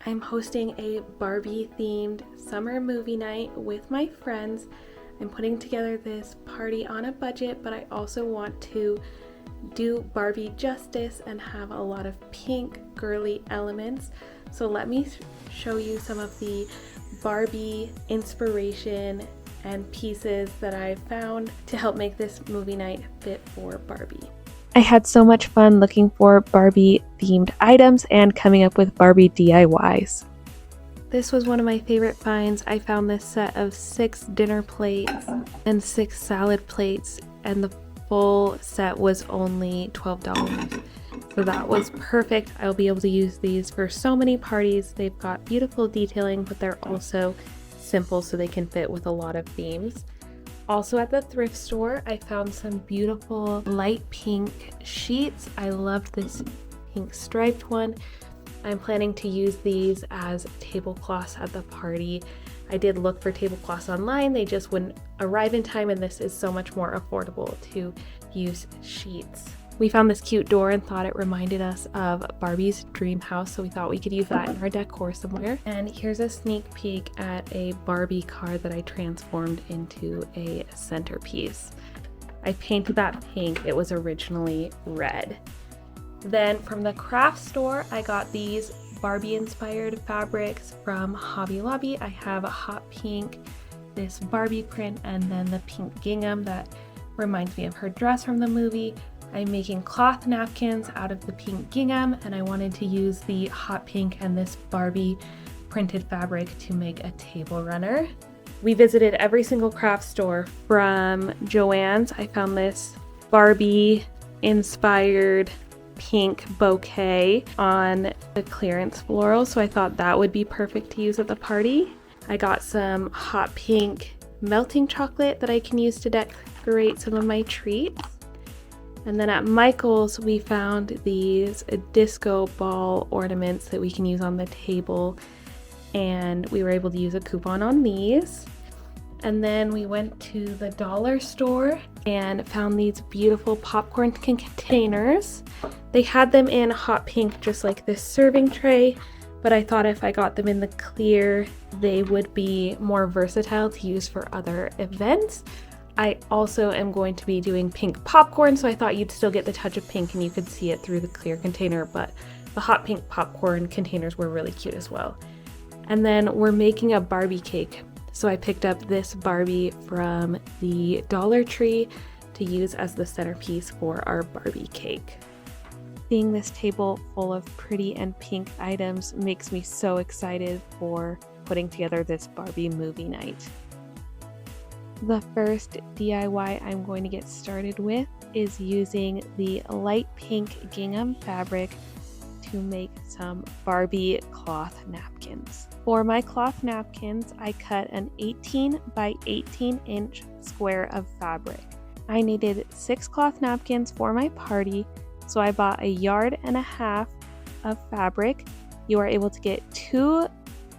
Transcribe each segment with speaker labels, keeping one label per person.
Speaker 1: I'm hosting a Barbie themed summer movie night with my friends. I'm putting together this party on a budget, but I also want to do Barbie justice and have a lot of pink girly elements. So let me show you some of the Barbie inspiration and pieces that I found to help make this movie night fit for Barbie. I had so much fun looking for Barbie themed items and coming up with Barbie DIYs. This was one of my favorite finds. I found this set of 6 dinner plates and 6 salad plates, and the full set was only $12. So that was perfect. I'll be able to use these for so many parties. They've got beautiful detailing, but they're also simple so they can fit with a lot of themes. Also at the thrift store, I found some beautiful light pink sheets. I loved this pink striped one. I'm planning to use these as tablecloths at the party. I did look for tablecloths online, they just wouldn't arrive in time, and this is so much more affordable to use sheets. We found this cute door and thought it reminded us of Barbie's dream house, so we thought we could use that in our decor somewhere. And here's a sneak peek at a Barbie car that I transformed into a centerpiece. I painted that pink, it was originally red. Then from the craft store, I got these Barbie-inspired fabrics from Hobby Lobby. I have a hot pink, this Barbie print, and then the pink gingham that reminds me of her dress from the movie. I'm making cloth napkins out of the pink gingham, and I wanted to use the hot pink and this Barbie printed fabric to make a table runner. We visited every single craft store. From Joann's, I found this Barbie-inspired pink bouquet on the clearance floral, so I thought that would be perfect to use at the party. I got some hot pink melting chocolate that I can use to decorate some of my treats. And then at Michael's, we found these disco ball ornaments that we can use on the table, and we were able to use a coupon on these. And then we went to the dollar store and found these beautiful popcorn containers. They had them in hot pink, just like this serving tray, but I thought if I got them in the clear, they would be more versatile to use for other events. I also am going to be doing pink popcorn, so I thought you'd still get the touch of pink and you could see it through the clear container, but the hot pink popcorn containers were really cute as well. And then we're making a Barbie cake. So I picked up this Barbie from the Dollar Tree to use as the centerpiece for our Barbie cake. Seeing this table full of pretty and pink items makes me so excited for putting together this Barbie movie night. The first DIY I'm going to get started with is using the light pink gingham fabric to make some Barbie cloth napkins. For my cloth napkins, I cut an 18 by 18 inch square of fabric. I needed 6 cloth napkins for my party, so I bought 1.5 yards of fabric. You are able to get 2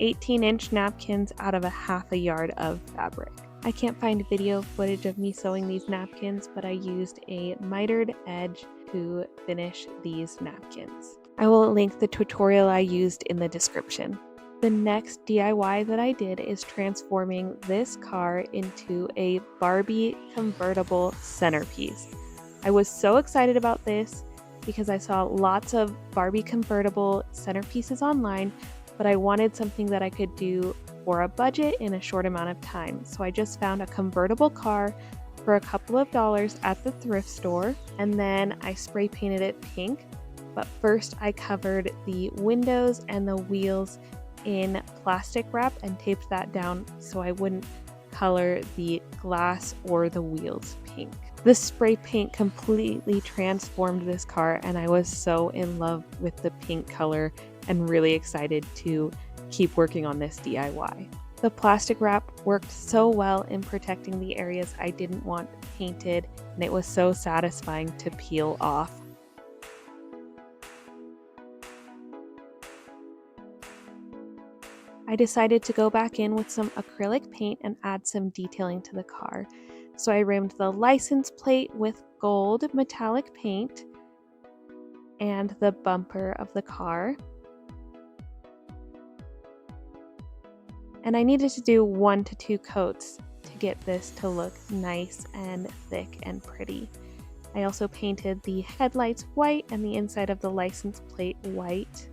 Speaker 1: 18-inch napkins out of 1/2 yard of fabric. I can't find video footage of me sewing these napkins, but I used a mitered edge to finish these napkins. I will link the tutorial I used in the description. The next DIY that I did is transforming this car into a Barbie convertible centerpiece. I was so excited about this because I saw lots of Barbie convertible centerpieces online, but I wanted something that I could do for a budget in a short amount of time. So I just found a convertible car for a couple of dollars at the thrift store, and then I spray painted it pink. But first I covered the windows and the wheels in plastic wrap and taped that down so I wouldn't color the glass or the wheels pink. The spray paint completely transformed this car, and I was so in love with the pink color and really excited to keep working on this DIY. The plastic wrap worked so well in protecting the areas I didn't want painted, and it was so satisfying to peel off. I decided to go back in with some acrylic paint and add some detailing to the car. So I rimmed the license plate with gold metallic paint and the bumper of the car. And I needed to do 1 to 2 coats to get this to look nice and thick and pretty. I also painted the headlights white and the inside of the license plate white.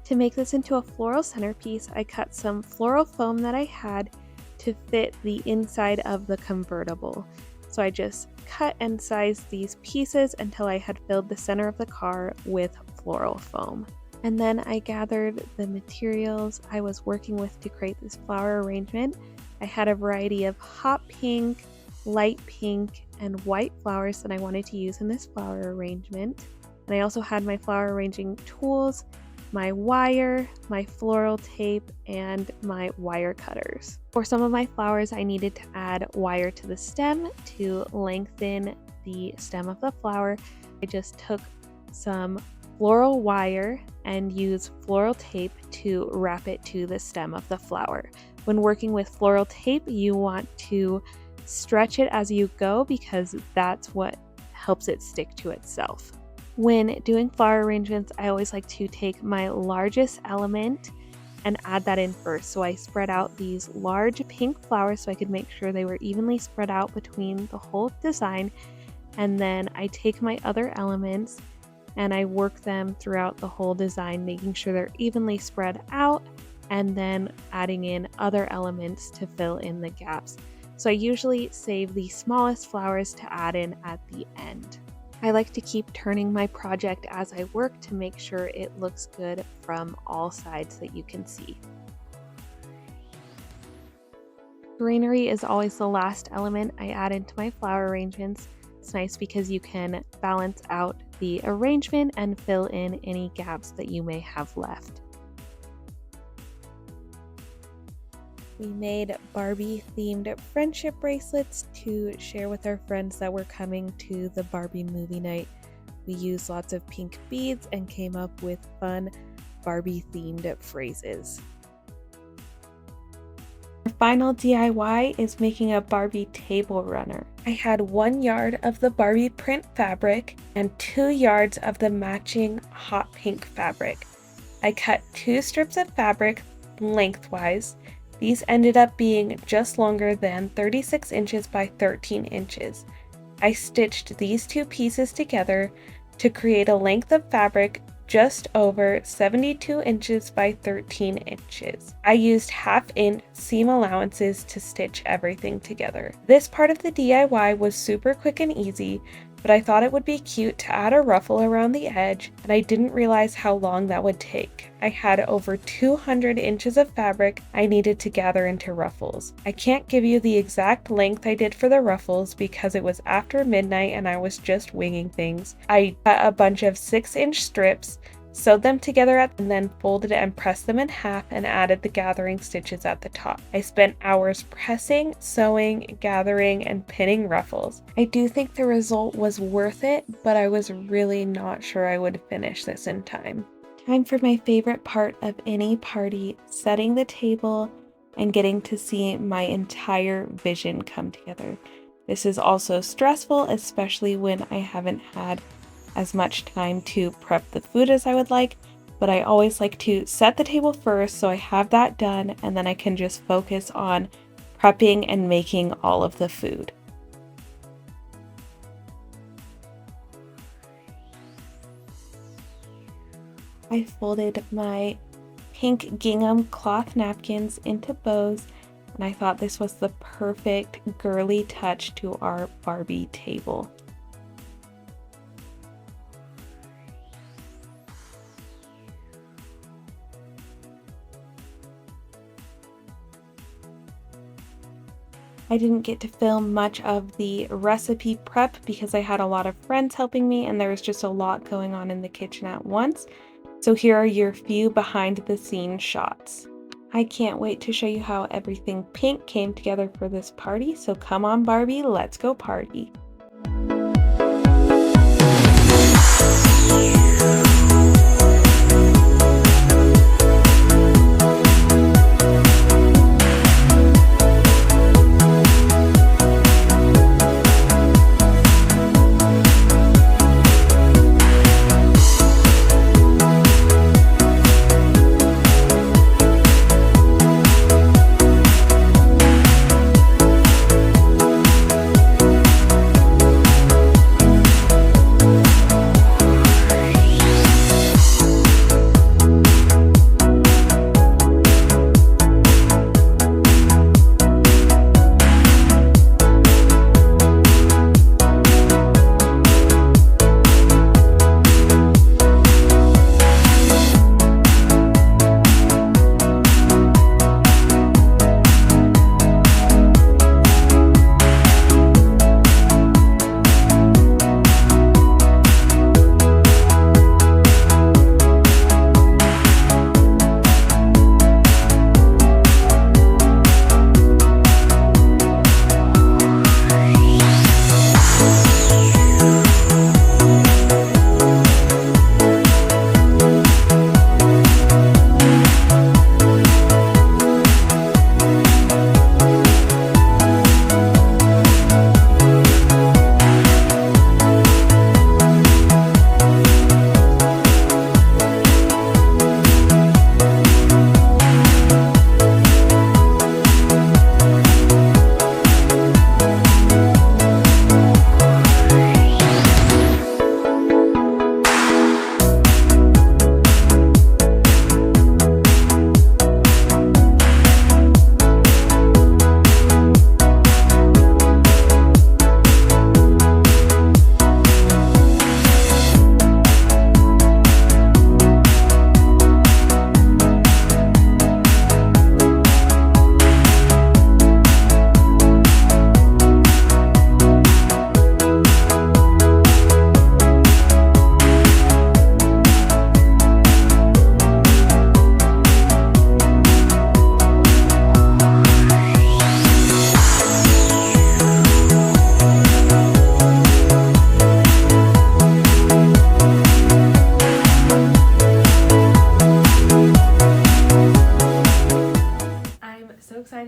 Speaker 1: To make this into a floral centerpiece, I cut some floral foam that I had to fit the inside of the convertible. So I just cut and sized these pieces until I had filled the center of the car with floral foam. And then I gathered the materials I was working with to create this flower arrangement. I had a variety of hot pink, light pink, and white flowers that I wanted to use in this flower arrangement. And I also had my flower arranging tools, my wire, my floral tape, and my wire cutters. For some of my flowers, I needed to add wire to the stem to lengthen the stem of the flower. I just took some floral wire and used floral tape to wrap it to the stem of the flower. When working with floral tape, you want to stretch it as you go because that's what helps it stick to itself. When doing flower arrangements, I always like to take my largest element and add that in first. So I spread out these large pink flowers so I could make sure they were evenly spread out between the whole design. And then I take my other elements and I work them throughout the whole design, making sure they're evenly spread out and then adding in other elements to fill in the gaps. So I usually save the smallest flowers to add in at the end. I like to keep turning my project as I work to make sure it looks good from all sides that you can see. Greenery is always the last element I add into my flower arrangements. It's nice because you can balance out the arrangement and fill in any gaps that you may have left. We made Barbie-themed friendship bracelets to share with our friends that were coming to the Barbie movie night. We used lots of pink beads and came up with fun Barbie-themed phrases. Our final DIY is making a Barbie table runner. I had 1 yard of the Barbie print fabric and 2 yards of the matching hot pink fabric. I cut 2 strips of fabric lengthwise. These ended up being just longer than 36 inches by 13 inches. I stitched these 2 pieces together to create a length of fabric just over 72 inches by 13 inches. I used 1/2 inch seam allowances to stitch everything together. This part of the DIY was super quick and easy, but I thought it would be cute to add a ruffle around the edge, and I didn't realize how long that would take. I had over 200 inches of fabric I needed to gather into ruffles. I can't give you the exact length I did for the ruffles because it was after midnight and I was just winging things. I cut a bunch of 6-inch strips, sewed them together and then folded and pressed them in half and added the gathering stitches at the top. I spent hours pressing, sewing, gathering, and pinning ruffles. I do think the result was worth it, but I was really not sure I would finish this in time. Time for my favorite part of any party, setting the table and getting to see my entire vision come together. This is also stressful, especially when I haven't had as much time to prep the food as I would like, but I always like to set the table first so I have that done and then I can just focus on prepping and making all of the food. I folded my pink gingham cloth napkins into bows and I thought this was the perfect girly touch to our Barbie table. I didn't get to film much of the recipe prep because I had a lot of friends helping me and there was just a lot going on in the kitchen at once. So here are your few behind the scenes shots. I can't wait to show you how everything pink came together for this party. So come on Barbie, let's go party.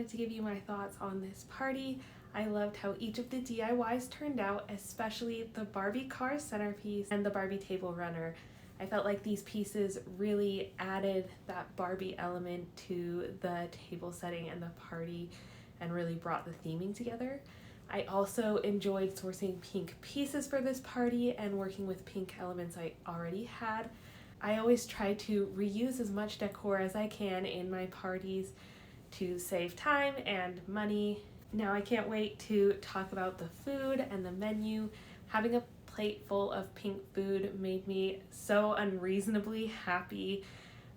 Speaker 1: wanted to give you my thoughts on this party. I loved how each of the DIYs turned out, especially the Barbie car centerpiece and the Barbie table runner. I felt like these pieces really added that Barbie element to the table setting and the party and really brought the theming together. I also enjoyed sourcing pink pieces for this party and working with pink elements I already had. I always try to reuse as much decor as I can in my parties to save time and money. Now I can't wait to talk about the food and the menu. Having a plate full of pink food made me so unreasonably happy.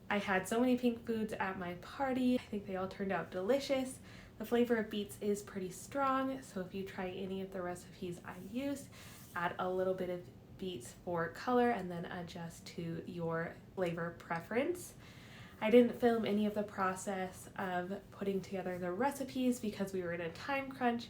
Speaker 1: I had so many pink foods at my party. I think they all turned out delicious. The flavor of beets is pretty strong, so if you try any of the recipes I used, add a little bit of beets for color and then adjust to your flavor preference. I didn't film any of the process of putting together the recipes because we were in a time crunch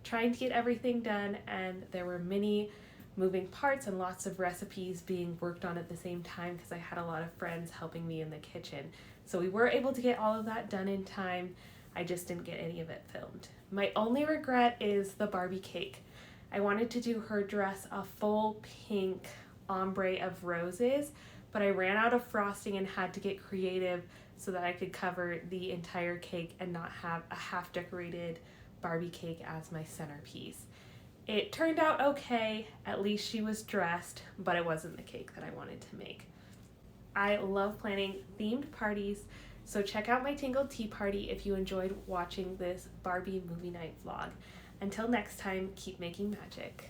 Speaker 1: trying to get everything done, and there were many moving parts and lots of recipes being worked on at the same time because I had a lot of friends helping me in the kitchen. So we were able to get all of that done in time. I just didn't get any of it filmed. My only regret is the Barbie cake. I wanted to do her dress a full pink ombre of roses, but I ran out of frosting and had to get creative so that I could cover the entire cake and not have a half decorated Barbie cake as my centerpiece. It turned out okay, at least she was dressed, but it wasn't the cake that I wanted to make. I love planning themed parties, so check out my Tangled Tea Party if you enjoyed watching this Barbie movie night vlog. Until next time, keep making magic.